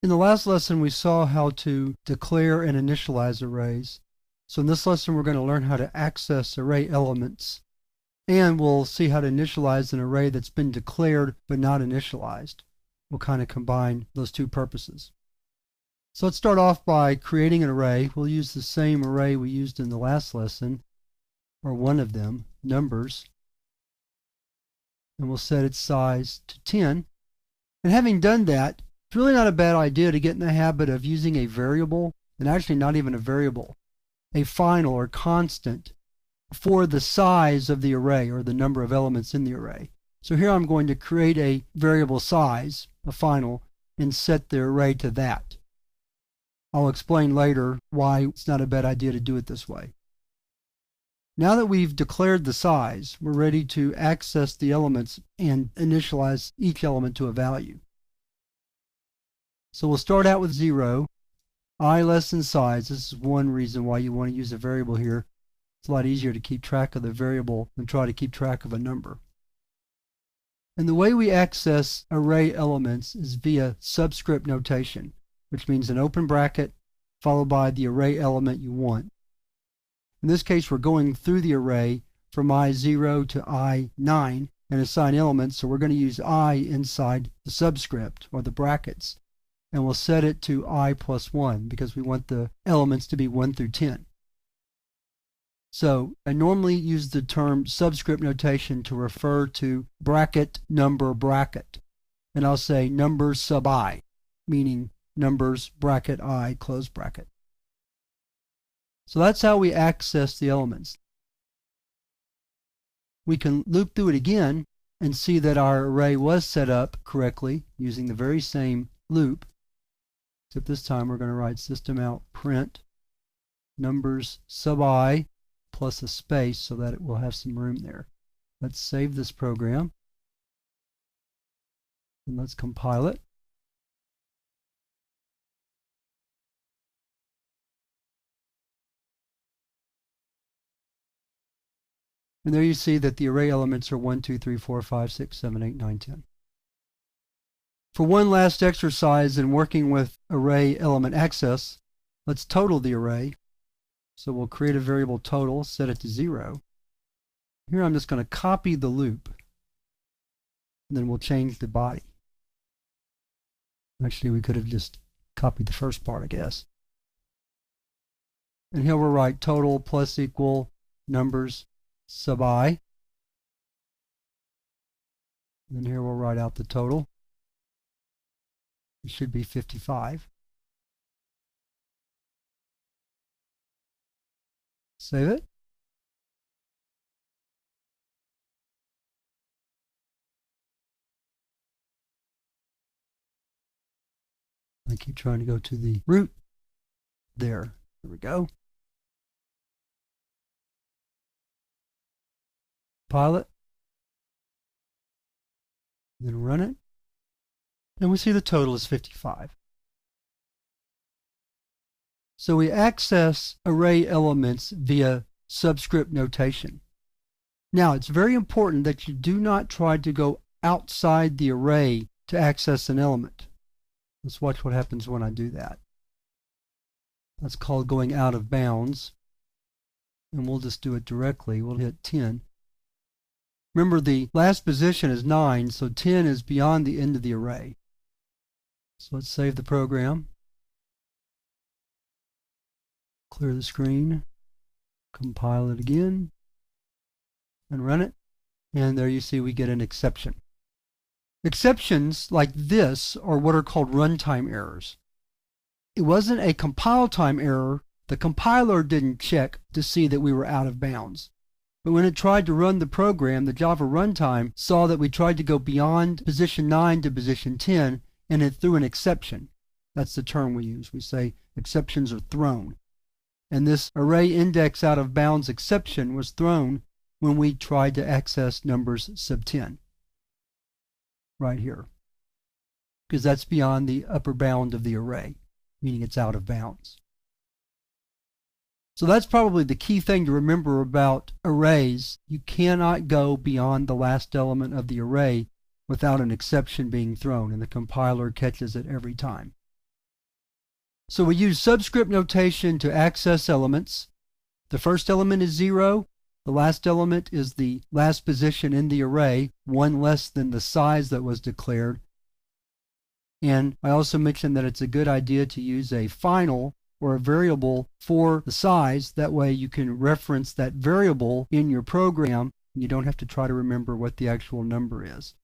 In the last lesson, we saw how to declare and initialize arrays. So in this lesson, we're going to learn how to access array elements, and we'll see how to initialize an array that's been declared but not initialized. We'll kind of combine those two purposes. So let's start off by creating an array. We'll use the same array we used in the last lesson, or one of them, numbers, and we'll set its size to 10. And having done that, it's really not a bad idea to get in the habit of using a variable, and actually not even a variable, a final or constant for the size of the array or the number of elements in the array. So here I'm going to create a variable size, a final, and set the array to that. I'll explain later why it's not a bad idea to do it this way. Now that we've declared the size, we're ready to access the elements and initialize each element to a value. So we'll start out with 0, I less than size. This is one reason why you want to use a variable here. It's a lot easier to keep track of the variable than try to keep track of a number. And the way we access array elements is via subscript notation, which means an open bracket followed by the array element you want. In this case, we're going through the array from I0 to I9 and assign elements, so we're going to use I inside the subscript or the brackets. And we'll set it to I plus 1 because we want the elements to be 1 through 10. So I normally use the term subscript notation to refer to bracket number bracket. And I'll say numbers sub I, meaning numbers bracket I close bracket. So that's how we access the elements. We can loop through it again and see that our array was set up correctly using the very same loop. Except this time we're going to write system out print numbers sub I plus a space so that it will have some room there. Let's save this program and let's compile it. And there you see that the array elements are 1, 2, 3, 4, 5, 6, 7, 8, 9, 10. For one last exercise in working with array element access, let's total the array. So we'll create a variable total, set it to 0. Here I'm just going to copy the loop, and then we'll change the body. Actually, we could have just copied the first part, I guess. And here we'll write total plus equal numbers sub I. And then here we'll write out the total. It should be 55. Save it. I keep trying to go to the root there. There we go. Pilot. Then run it. And we see the total is 55. So we access array elements via subscript notation. Now, it's very important that you do not try to go outside the array to access an element. Let's watch what happens when I do that. That's called going out of bounds. And we'll just do it directly. We'll hit 10. Remember, the last position is 9, so 10 is beyond the end of the array. So let's save the program. Clear the screen. Compile it again. And run it. And there you see we get an exception. Exceptions like this are what are called runtime errors. It wasn't a compile time error. The compiler didn't check to see that we were out of bounds. But when it tried to run the program, the Java runtime saw that we tried to go beyond position 9 to position 10, and it threw an exception. That's the term we use. We say exceptions are thrown. And this array index out of bounds exception was thrown when we tried to access numbers sub 10. Right here. Because that's beyond the upper bound of the array, meaning it's out of bounds. So that's probably the key thing to remember about arrays. You cannot go beyond the last element of the array without an exception being thrown, and the compiler catches it every time. So we use subscript notation to access elements. The first element is 0. The last element is the last position in the array, one less than the size that was declared. And I also mentioned that it's a good idea to use a final or a variable for the size. That way you can reference that variable in your program. You don't have to try to remember what the actual number is.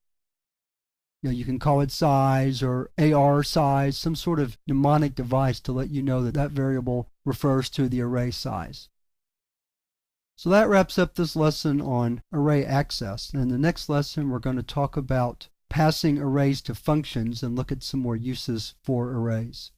You can call it size or AR size, some sort of mnemonic device to let you know that that variable refers to the array size. So that wraps up this lesson on array access. And in the next lesson, we're going to talk about passing arrays to functions and look at some more uses for arrays.